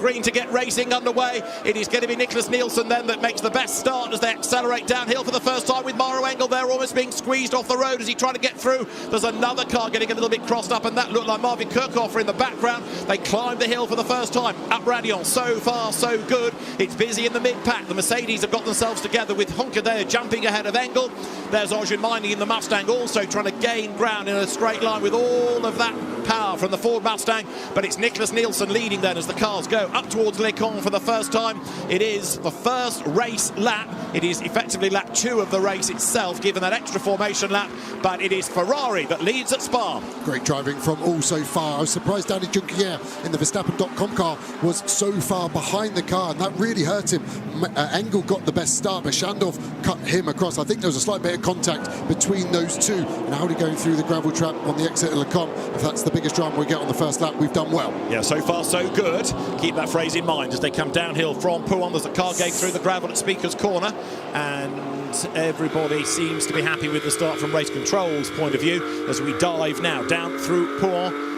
green to get racing underway. It is going to be Nicholas Nielsen then that makes the best start as they accelerate downhill for the first time with Maro Engel there almost being squeezed off the road as he tried to get through. There's another car getting a little bit crossed up, and that looked like Marvin Kirchhofer in the background. They climbed the hill for the first time up Radion. So far so good. It's busy in the mid-pack. The Mercedes have got themselves together with Hunkerdea jumping ahead of Engel. There's Arjun Miney in the Mustang also trying to gain ground in a straight line with all of that power from the Ford Mustang, but it's Nicholas Nielsen leading then as the cars go up towards Le Con for the first time. It is the first race lap. It is effectively lap 2 of the race itself, given that extra formation lap, but it is Ferrari that leads at Spa. Great driving from all so far. I was surprised Danny Junquier in the Verstappen.com car was so far behind the car, and that really hurt him. Engel got the best start, but Shandorf cut him across. I think there was a slight bit of contact between those two, and Audi going through the gravel trap on the exit of Le Con. If that's the biggest drama we get on the first lap, we've done well. Yeah, so far so good. Keep that phrase in mind as they come downhill from Pouhon. There's a car going through the gravel at Speaker's Corner, and everybody seems to be happy with the start from race control's point of view as we dive now down through Pouhon.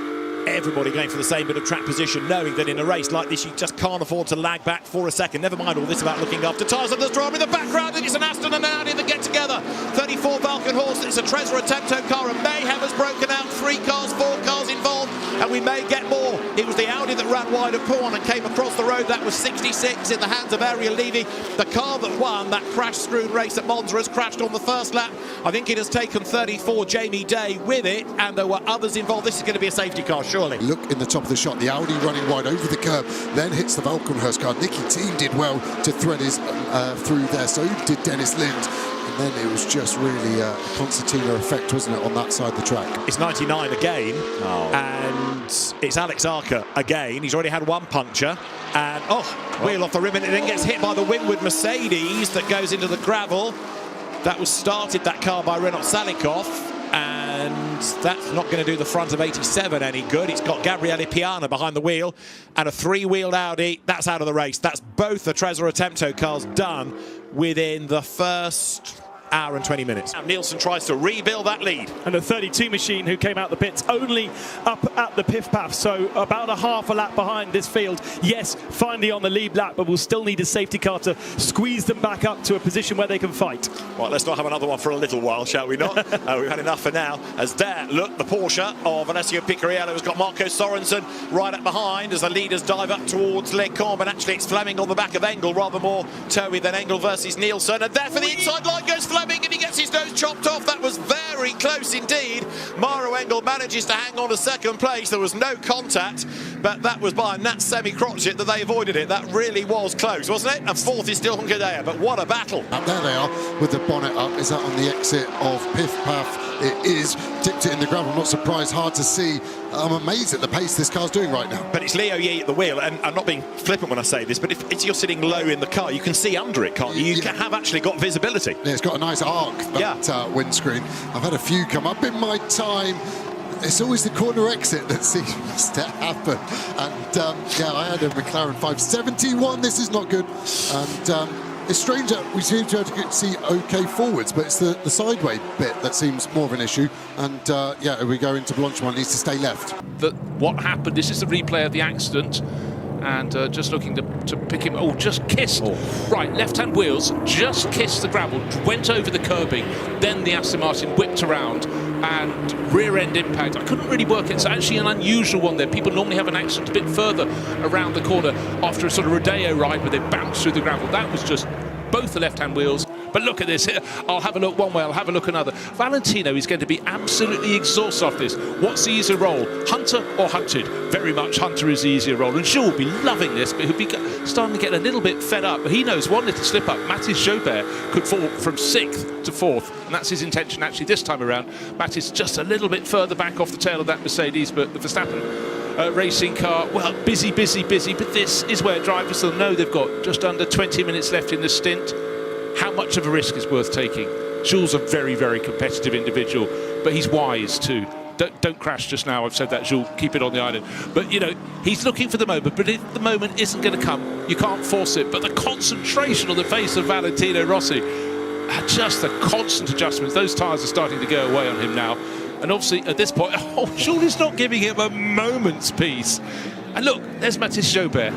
Everybody going for the same bit of track position, knowing that in a race like this you just can't afford to lag back for a second. Never mind all this about looking after tyres. And there's drama in the background, and it's an Aston and an Audi that get together. 34 Vulcan horse, it's a Trezor Attempto car, and mayhem has broken out. 3 cars, 4 cars involved, and we may get more. It was the Audi that ran wide of Pouhon and came across the road. That was 66 in the hands of Ariel Levy. The car that won that crash-strewn race at Monza has crashed on the first lap. I think it has taken 34 Jamie Day with it, and there were others involved. This is going to be a safety car, surely. Look in the top of the shot, the Audi running wide over the curb, then hits the Valkenhurst car. Nicky Thiem did well to thread his through there, so did Dennis Lind. And then it was just really a concertina effect, wasn't it, on that side of the track. It's 99 again, and it's Alex Arca again. He's already had 1 puncture, and wheel off the rim, and it then gets hit by the Winward Mercedes that goes into the gravel. That was started, that car, by Renault Salikov, and that's not going to do the front of 87 any good. It's got Gabriele Piana behind the wheel, and a 3-wheeled Audi. That's out of the race. That's both the Trezor Attempto cars done within the first hour and 20 minutes. And Nielsen tries to rebuild that lead. And the 32 machine who came out the pits only up at the piff-paff, so about a half a lap behind this field. Yes, finally on the lead lap, but we'll still need a safety car to squeeze them back up to a position where they can fight. Well, let's not have another one for a little while, shall we not? We've had enough for now. As there, look, the Porsche of Alessio Picariello has got Marco Sorensen right up behind as the leaders dive up towards Le Con, but actually it's Fleming on the back of Engel, rather more towy than Engel versus Nielsen. And there for the inside line goes Fleming, and he gets his nose chopped off. That was very close indeed. Maro Engel manages to hang on to second place. There was no contact, but that was by a Nat semi-crotchet that they avoided it. That really was close, wasn't it? And 4th is still Hunkerdea, but what a battle. And there they are with the bonnet up. Is that on the exit of Piff Paff? It is. Tipped it in the gravel. I'm not surprised. Hard to see. I'm amazed at the pace this car's doing right now. But it's Leo Yee at the wheel, and I'm not being flippant when I say this, but if you're sitting low in the car, you can see under it, can't you? You have actually got visibility. Yeah, it's got a nice arc, that windscreen. I've had a few come up in my time. It's always the corner exit that seems to happen. And yeah, I had a McLaren 571. This is not good. And it's strange that we seem to be able to see okay forwards, but it's the sideway bit that seems more of an issue. And yeah, we go into Blanchimont, needs to stay left. What happened? This is the replay of the accident. And just looking to pick him. Oh, just kissed. Right, left-hand wheels just kissed the gravel, went over the curbing. Then the Aston Martin whipped around and rear-end impact. I couldn't really work it. It's actually an unusual one there. People normally have an accident a bit further around the corner after a sort of rodeo ride where they bounce through the gravel. That was just both the left-hand wheels. But look at this. I'll have a look one way, I'll have a look another. Valentino is going to be absolutely exhausted off this. What's the easier role? Hunter or Hunted? Very much Hunter is the easier role. And Jules will be loving this, but he'll be starting to get a little bit fed up. But he knows one little slip up. Mathis Jobert could fall from 6th to 4th. And that's his intention actually this time around. Mathis just a little bit further back off the tail of that Mercedes, but the Verstappen racing car, well, busy. But this is where drivers will know they've got just under 20 minutes left in the stint. How much of a risk is worth taking? Jules' a very, very competitive individual, but he's wise too. Don't crash just now. I've said that, Jules. Keep it on the island. But, you know, he's looking for the moment, but if the moment isn't going to come, you can't force it. But the concentration on the face of Valentino Rossi, just the constant adjustments. Those tyres are starting to go away on him now. And obviously, at this point, Jules is not giving him a moment's peace. And look, there's Mathis Jobert,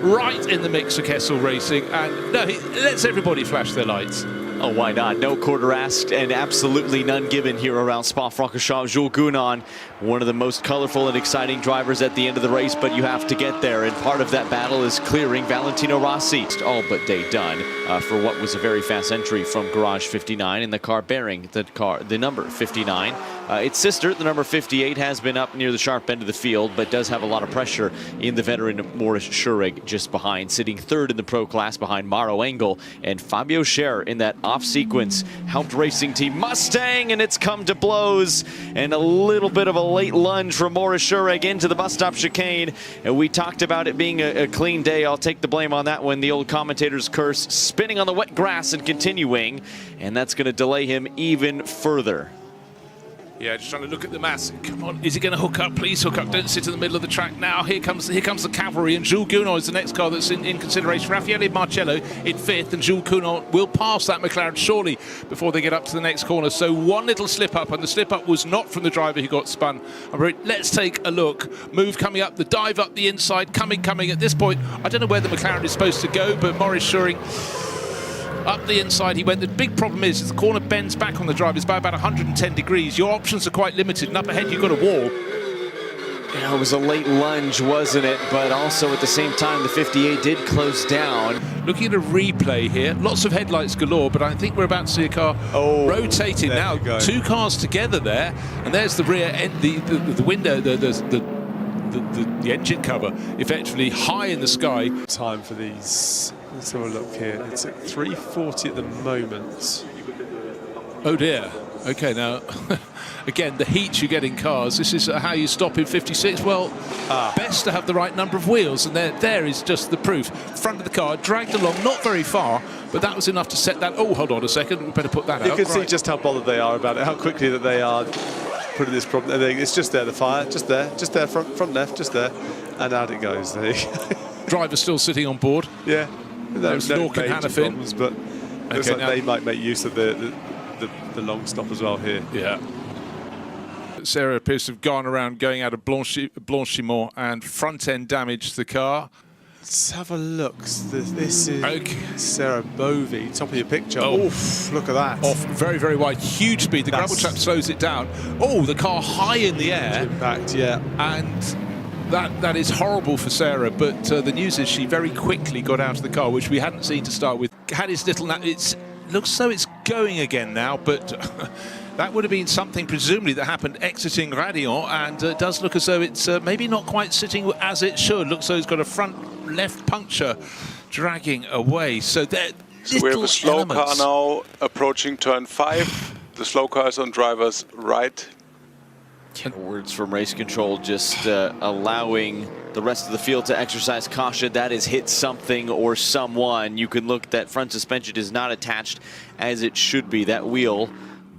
right in the mix for Kessel Racing. And no, he lets everybody flash their lights. Oh, why not? No quarter asked and absolutely none given here around Spa-Francorchamps. Jules Gounon, one of the most colorful and exciting drivers at the end of the race, but you have to get there. And part of that battle is clearing Valentino Rossi. All but day done for what was a very fast entry from Garage 59 in the car bearing the number 59. Its sister, the number 58, has been up near the sharp end of the field, but does have a lot of pressure in the veteran Maurice Schurig just behind, sitting third in the pro class behind Maro Engel and Fabio Scher in that off sequence helped racing team Mustang, and it's come to blows and a little bit of a late lunge from Maurice Schurig into the bus stop chicane. And we talked about it being a clean day. I'll take the blame on that one. The old commentator's curse, spinning on the wet grass and continuing, and that's going to delay him even further. Yeah, just trying to look at the mass. Come on, is he going to hook up? Please hook up. Don't sit in the middle of the track now. Here comes the cavalry, and Jules Gounon is the next car that's in consideration. Raffaele Marcello in fifth, and Jules Gounon will pass that McLaren surely before they get up to the next corner. So one little slip up, and the slip up was not from the driver who got spun. Let's take a look. Move coming up, the dive up the inside, coming. At this point, I don't know where the McLaren is supposed to go, but Maurice Schurig up the inside he went. The big problem is the corner bends back on the drivers by about 110 degrees. Your options are quite limited, and up ahead you've got a wall. Yeah, it was a late lunge, wasn't it? But also at the same time, the 58 did close down. Looking at a replay here, lots of headlights galore, but I think we're about to see a car rotating now. Two cars together there, and there's the rear end, the window, the engine cover, effectively high in the sky. Time for these. Let's have a look here. It's at 3:40 at the moment. Oh dear. Okay, now, again, the heat you get in cars, this is how you stop in 56. Well, best to have the right number of wheels, and there is just the proof. Front of the car, dragged along, not very far, but that was enough to set that. Oh, hold on a second, we better put that out. You can see just how bothered they are about it, how quickly that they are putting this problem. It's just there, the fire, just there, front left, just there, and out it goes. There you go. Driver still sitting on board. Yeah. There's Nork and Hannafin. But looks like they might make use of the long stop as well here. Yeah. Sarah appears to have gone around going out of blanchiment and front end damage to the car. Let's have a look. This is Sarah Bovey, top of your picture. Oof, look at that. Off very, very wide, huge speed. The gravel trap slows it down. Oh, the car high in the air. Impact, yeah. And that is horrible for Sarah, but the news is she very quickly got out of the car, which we hadn't seen to start with. Had his little... It looks so it's going again now, but that would have been something presumably that happened exiting Radion, and it does look as though it's maybe not quite sitting as it should. Looks as though it's got a front left puncture dragging away. So there. So we have a slow car now approaching turn 5. The slow car is on driver's right. Words from race control, just allowing the rest of the field to exercise caution. That has hit something or someone. You can look, that front suspension is not attached as it should be. That wheel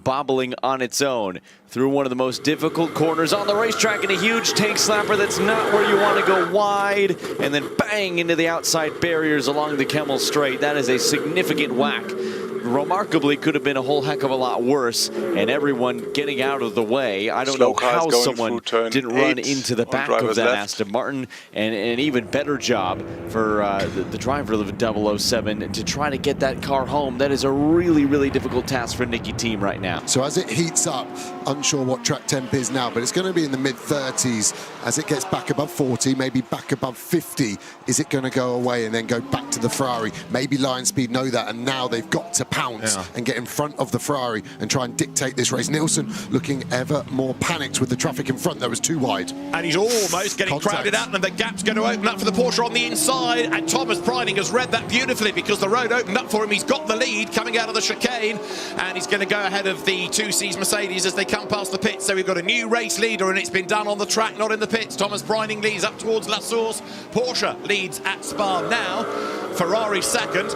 bobbling on its own through one of the most difficult corners on the racetrack, and a huge tank slapper that's not where you want to go wide, and then bang into the outside barriers along the Kemmel Straight. That is a significant whack. Remarkably, could have been a whole heck of a lot worse, and everyone getting out of the way. I don't know how someone didn't run into the back of that Aston Martin, and an even better job for the driver of the 007 to try to get that car home. That is a really, really difficult task for Nicky Team right now. So as it heats up, unsure what track temp is now, but it's going to be in the mid-30s. As it gets back above 40, maybe back above 50, is it going to go away and then go back to the Ferrari? Maybe Lion Speed know that, and now they've got to pounce and get in front of the Ferrari and try and dictate this race. Nielsen looking ever more panicked with the traffic in front. That was too wide. And he's almost getting crowded out, and the gap's going to open up for the Porsche on the inside. And Thomas Preining has read that beautifully because the road opened up for him. He's got the lead coming out of the chicane, and he's going to go ahead of the 2C's Mercedes as they come past the pits. So we've got a new race leader, and it's been done on the track, not in the pits. Thomas Preining leads up towards La Source. Porsche leads at Spa now. Ferrari second.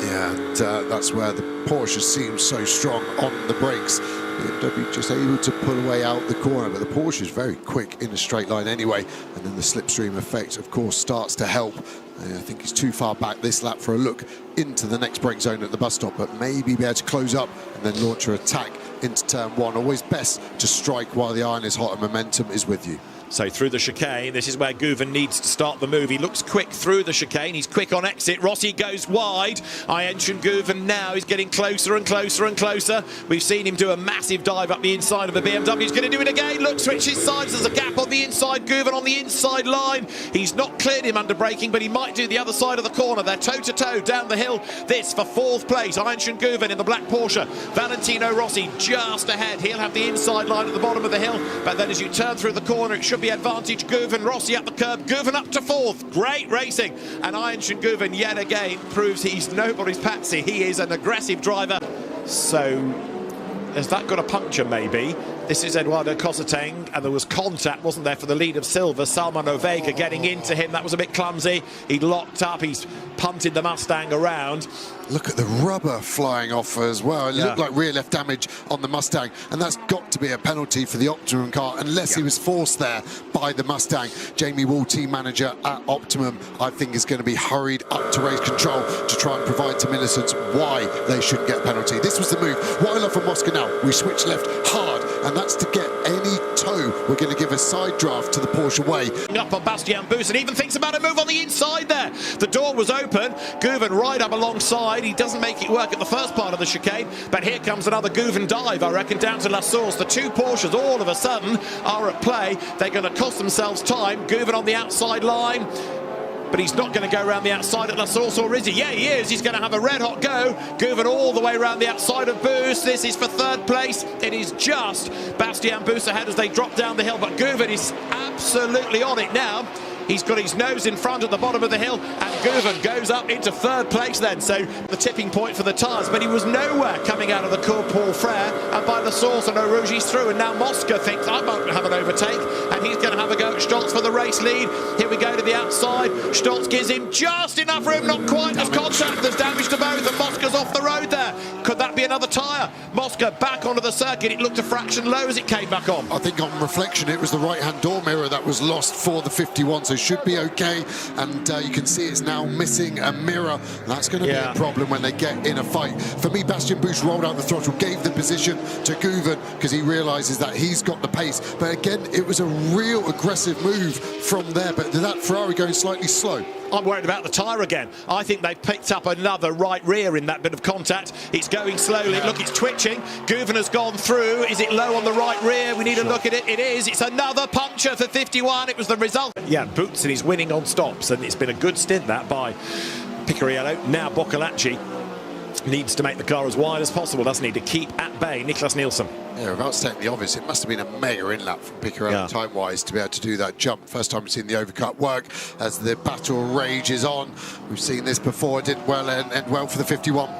Yeah, and that's where the Porsche seems so strong on the brakes. BMW just able to pull away out the corner, but the Porsche is very quick in a straight line anyway, and then the slipstream effect, of course, starts to help. I think he's too far back this lap for a look into the next brake zone at the bus stop, but maybe be able to close up and then launch her attack into turn 1. Always best to strike while the iron is hot and momentum is with you. So through the chicane, this is where Guven needs to start the move. He looks quick through the chicane. He's quick on exit. Rossi goes wide. Ayenchen Guven now is getting closer and closer and closer. We've seen him do a massive dive up the inside of a BMW. He's going to do it again. Look, switches sides. There's a gap on the inside. Guven on the inside line. He's not cleared him under braking, but he might do the other side of the corner. They're toe-to-toe down the hill. This for 4th place. Ayenchen Guven in the black Porsche. Valentino Rossi just ahead. He'll have the inside line at the bottom of the hill, but then as you turn through the corner, it should be advantage Guven. Rossi up the curb. Guven up to 4th. Great racing. And Ayenchen Guven yet again proves he's nobody's patsy. He is an aggressive driver. So has that got a puncture maybe? This is Eduardo Cosateng, and there was contact, wasn't there, for the lead of Silva. Salman Ovega getting into him. That was a bit clumsy. He locked up. He's punted the Mustang around. Look at the rubber flying off as well. It looked like rear left damage on the Mustang, and that's got to be a penalty for the Optimum car, unless he was forced there by the Mustang. Jamie Wall, team manager at Optimum, I think is going to be hurried up to race control to try and provide to Millicent why they shouldn't get a penalty. This was the move. What I love from Moscow now, we switch left hard, and that's to get any toe. We're going to give a side draft to the Porsche way. Up on Bastian Bus, and even thinks about a move on the inside there. The door was open. Guven right up alongside. He doesn't make it work at the first part of the chicane, but here comes another Guven dive, I reckon, down to La Source. The two Porsches all of a sudden are at play. They're going to cost themselves time. Guven on the outside line, but he's not going to go around the outside at La Source, or is he? Yeah, he is. He's going to have a red-hot go. Guven all the way around the outside of Bus. This is for 3rd place. It is just Bastian Bus ahead as they drop down the hill, but Guven is absolutely on it now. He's got his nose in front at the bottom of the hill, and Guven goes up into 3rd place then. So the tipping point for the tyres, but he was nowhere coming out of the Cours Paul Frere, and by La Source and Orugi's through, and now Mosca thinks I might have an overtake, and he's going to have a go at Stoltz for the race lead. Here we go to the outside. Stoltz gives him just enough room, not quite as contact. There's damage to both, and Mosca's off the road there. Could that be another tyre? Mosca back onto the circuit. It looked a fraction low as it came back on. I think on reflection, it was the right-hand door mirror that was lost for the 51, so should be okay. And you can see it's now missing a mirror. That's going to be a problem when they get in a fight. For me, Bastian Bus rolled out the throttle, gave the position to Guven because he realises that he's got the pace. But again, it was a real aggressive move from there. But that Ferrari going slightly slow. I'm worried about the tyre again. I think they've picked up another right rear in that bit of contact. It's going slowly. Look, it's twitching. Guven has gone through. Is it low on the right rear? We need to look at it. It is. It's another puncture for 51. It was the result. Yeah, Boots, and he's winning on stops, and it's been a good stint that by Picariello. Now Boccolacci needs to make the car as wide as possible, doesn't he, to keep at bay Niklas Nielsen. Yeah, without stating the obvious, it must have been a mega inlap from Picariello time-wise to be able to do that jump. First time we've seen the overcut work as the battle rages on. We've seen this before. It did well and well for the 51.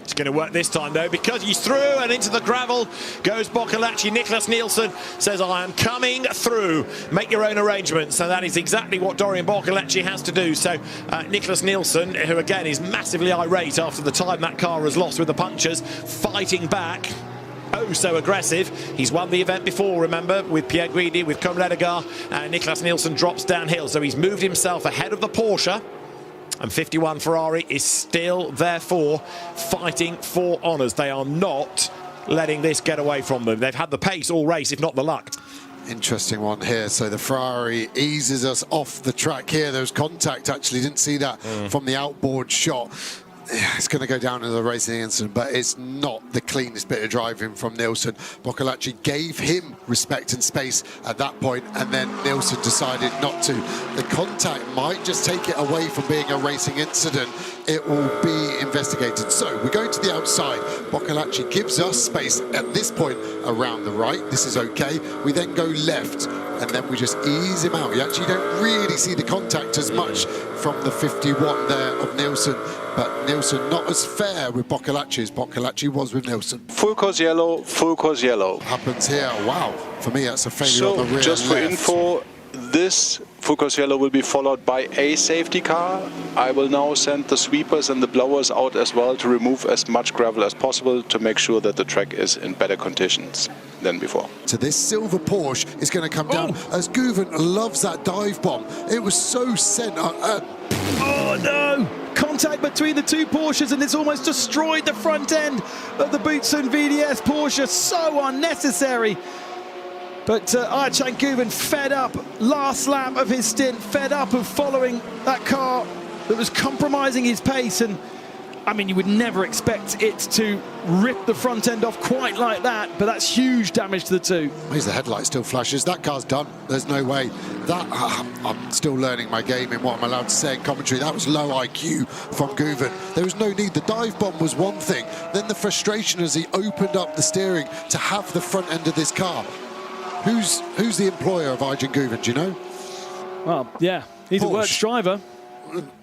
It's going to work this time, though, because he's through and into the gravel goes Boccolacci. Niklas Nielsen says, I am coming through. Make your own arrangements. And that is exactly what Dorian Boccolacci has to do. So Niklas Nielsen, who, again, is massively irate after the time that car has lost with the punctures, fighting back. Oh, so aggressive. He's won the event before, remember, with Pierre Guidi, with Comme Ledegar, and Niklas Nielsen drops downhill. So he's moved himself ahead of the Porsche. And 51 Ferrari is still, therefore, fighting for honours. They are not letting this get away from them. They've had the pace all race, if not the luck. Interesting one here. So the Ferrari eases us off the track here. There was contact, actually. Didn't see that from the outboard shot. It's going to go down in the racing incident, but it's not the cleanest bit of driving from Nielsen. Boccolacci gave him respect and space at that point, and then Nielsen decided not to. The contact might just take it away from being a racing incident. It will be investigated. So we're going to the outside. Boccolacci gives us space at this point around the right. This is okay. We then go left, and then we just ease him out. You actually don't really see the contact as much from the 51 there of Nielsen. But Nielsen not as fair with Boccolacci as Boccolacci was with Nielsen. Full course yellow, full course yellow. Happens here. Wow. For me, that's a failure on the rear just for left. info, this full course yellow will be followed by a safety car. I will now send the sweepers and the blowers out as well to remove as much gravel as possible to make sure that the track is in better conditions than before. So this silver Porsche is going to come down as Guven loves that dive bomb. It was so sent. Oh no! Contact between the two Porsches, and it's almost destroyed the front end of the Boutsen VDS Porsche. So unnecessary. But Arjan Guven fed up last lap of his stint, fed up of following that car that was compromising his pace. And I mean, you would never expect it to rip the front end off quite like that, but that's huge damage to the two. Here's the headlight still flashes. That car's done. There's no way. That I'm still learning my game in what I'm allowed to say in commentary. That was low IQ from Guven. There was no need. The dive bomb was one thing. Then the frustration as he opened up the steering to have the front end of this car. Who's the employer of Arjan Guven, do you know? Well, yeah, he's Porsche. a works driver.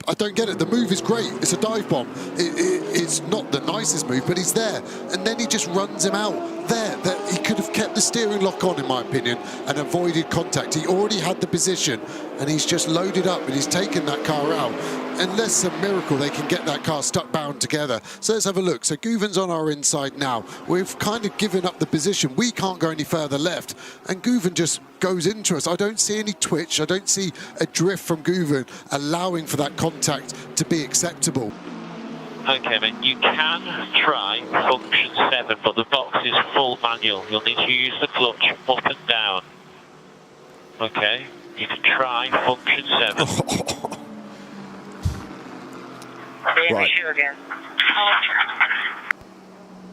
I don't get it. The move is great. It's a dive bomb. It's not the nicest move, but he's there. And then he just runs him out there. That he could have kept the steering lock on, in my opinion, and avoided contact. He already had the position, and he's just loaded up, and he's taken that car out. Unless some miracle, they can get that car stuck bound together. So let's have a look. So Guven's on our inside now. We've kind of given up the position. We can't go any further left. And Guven just goes into us. I don't see any twitch. I don't see a drift from Guven allowing for that contact to be acceptable. Okay, mate, you can try function 7, but the box is full manual. You'll need to use the clutch up and down. Okay, you can try function 7. Right.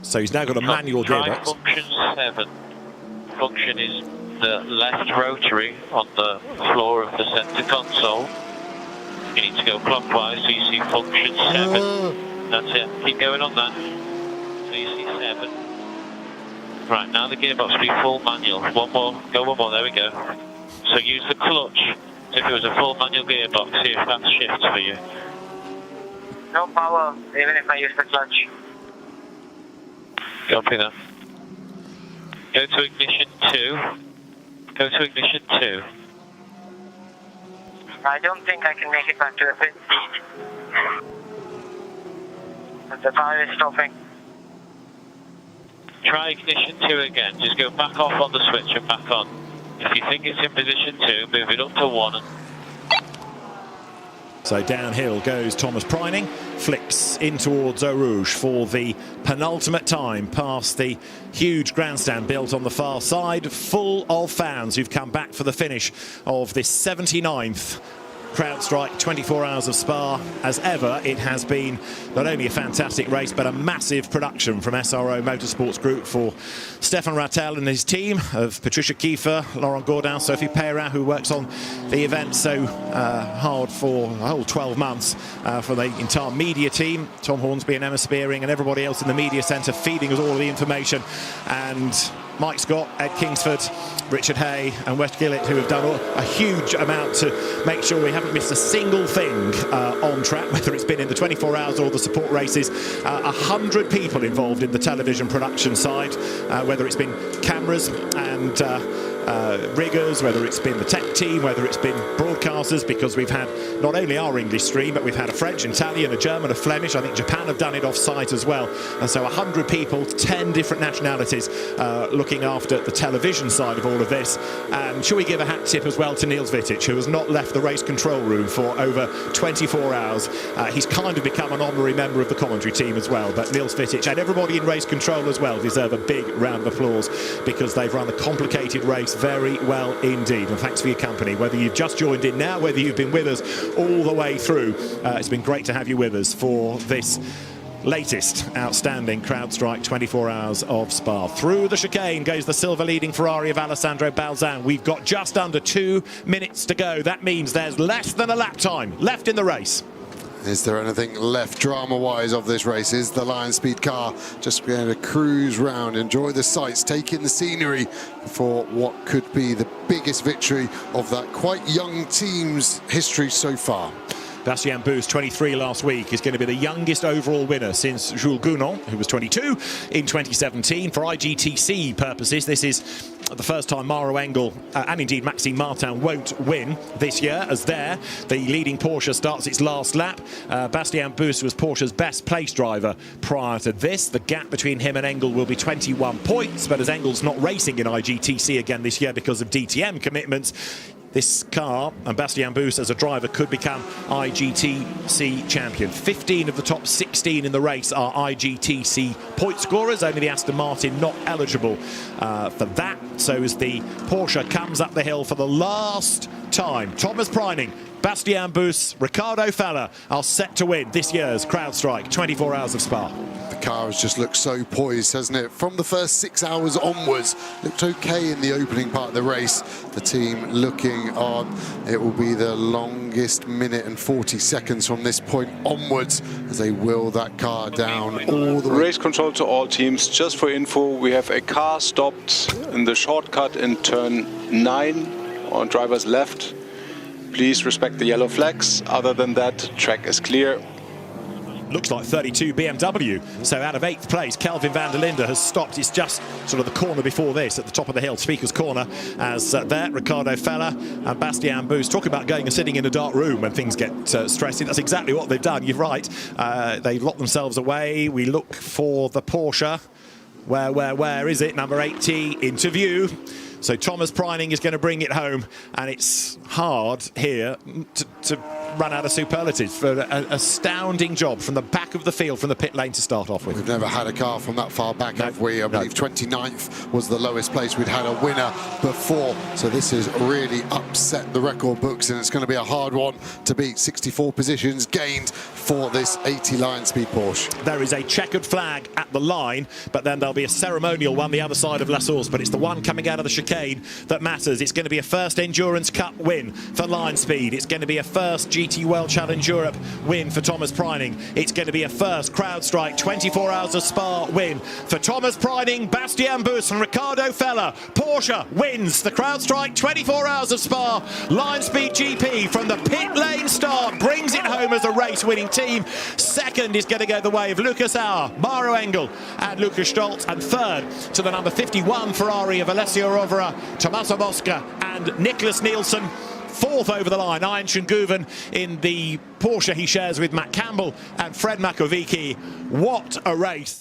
So he's now got a manual gearbox. Function 7. Function is the left rotary on the floor of the center console. You need to go clockwise, so you see function 7. That's it. Keep going on that. So you see 7. Right, now the gearbox will be full manual. One more. Go one more. There we go. So use the clutch. So if it was a full manual gearbox, see if that shifts for you. No power, even if I use the clutch. Copy that. Go to ignition 2. Go to ignition 2. I don't think I can make it back to the pit speed. But the car is stopping. Try ignition 2 again. Just go back off on the switch and back on. If you think it's in position 2, move it up to 1. So downhill goes Thomas Preining, flicks in towards Eau Rouge for the penultimate time past the huge grandstand built on the far side, full of fans who've come back for the finish of this 79th CrowdStrike 24 Hours of Spa. As ever, it has been not only a fantastic race, but a massive production from SRO Motorsports Group for Stefan Rattel and his team of Patricia Kiefer, Laurent Gaudin, Sophie Perrin, who works on the event so hard for a whole 12 months, for the entire media team, Tom Hornsby and Emma Spearing and everybody else in the media centre feeding us all of the information, and Mike Scott, Ed Kingsford, Richard Hay and West Gillett, who have done a huge amount to make sure we haven't missed a single thing on track, whether it's been in the 24 hours or the support races. 100 people involved in the television production side, whether it's been cameras and riggers, whether it's been the tech team, whether it's been broadcasters, because we've had not only our English stream, but we've had a French, Italian, a German, a Flemish. I think Japan have done it off-site as well. And so 100 people, 10 different nationalities looking after the television side of all of this. And shall we give a hat tip as well to Niels Vitic, who has not left the race control room for over 24 hours. He's kind of become an honorary member of the commentary team as well. But Niels Vitic and everybody in race control as well deserve a big round of applause, because they've run a complicated race very well indeed. And thanks for your company, whether you've just joined in now, whether you've been with us all the way through. It's been great to have you with us for this latest outstanding CrowdStrike 24 Hours of Spa. Through the chicane goes the silver leading Ferrari of Alessandro Balzan. We've got just under 2 minutes to go. That means there's less than a lap time left in the race. Is there anything left drama-wise of this race? Is the Lion Speed car just going to cruise round, enjoy the sights, take in the scenery for what could be the biggest victory of that quite young team's history so far? Bastien Bousse, 23 last week, is going to be the youngest overall winner since Jules Gounon, who was 22 in 2017. For IGTC purposes, this is the first time Maro Engel and indeed Maxime Martin won't win this year, as there the leading Porsche starts its last lap. Bastien Bousse was Porsche's best place driver prior to this. The gap between him and Engel will be 21 points, but as Engel's not racing in IGTC again this year because of DTM commitments, this car, and Bastien Bus as a driver, could become IGTC champion. 15 of the top 16 in the race are IGTC point scorers, only the Aston Martin not eligible for that. So as the Porsche comes up the hill for the last time, Thomas Preining, Bastien Bus, Ricardo Fella are set to win this year's CrowdStrike 24 Hours of Spa. The car has just looked so poised, hasn't it? From the first 6 hours onwards, looked okay in the opening part of the race. The team looking on. It will be the longest minute and 40 seconds from this point onwards as they wheel that car down all the way. Race control to all teams. Just for info, we have a car stopped in the shortcut in turn 9 on driver's left. Please respect the yellow flags. Other than that, track is clear. Looks like 32 BMW. So out of 8th place, Kelvin van der Linde has stopped. It's just sort of the corner before this, at the top of the hill, Speaker's Corner, as there, Ricardo Fella and Bastien Bus. Talk about going and sitting in a dark room when things get stressing. That's exactly what they've done. You're right. They've locked themselves away. We look for the Porsche. Where is it? Number 80 into view. So Thomas Preining is going to bring it home, and it's hard here to run out of superlatives for an astounding job from the back of the field, from the pit lane to start off with. We've never had a car from that far back, have we? I believe 29th was the lowest place we'd had a winner before. So this has really upset the record books, and it's going to be a hard one to beat. 64 positions gained for this 80 Lion Speed Porsche. There is a checkered flag at the line, but then there'll be a ceremonial one the other side of La Source, but it's the one coming out of the chicane that matters. It's going to be a first Endurance Cup win for Lion Speed. It's going to be a first GT World Challenge Europe win for Thomas Preining. It's going to be a first CrowdStrike 24 Hours of Spa win for Thomas Preining, Bastien Bus and Ricardo Fella. Porsche wins the CrowdStrike 24 Hours of Spa. Lion Speed GP from the pit lane start brings it home as a race-winning team. Second is going to go the way of Lucas Auer, Maro Engel and Lucas Stoltz, and third to the number 51 Ferrari of Alessio Rovera, Tommaso Mosca and Nicholas Nielsen. Fourth over the line, Ian Schunguven in the Porsche he shares with Matt Campbell and Fred Makovici. What a race.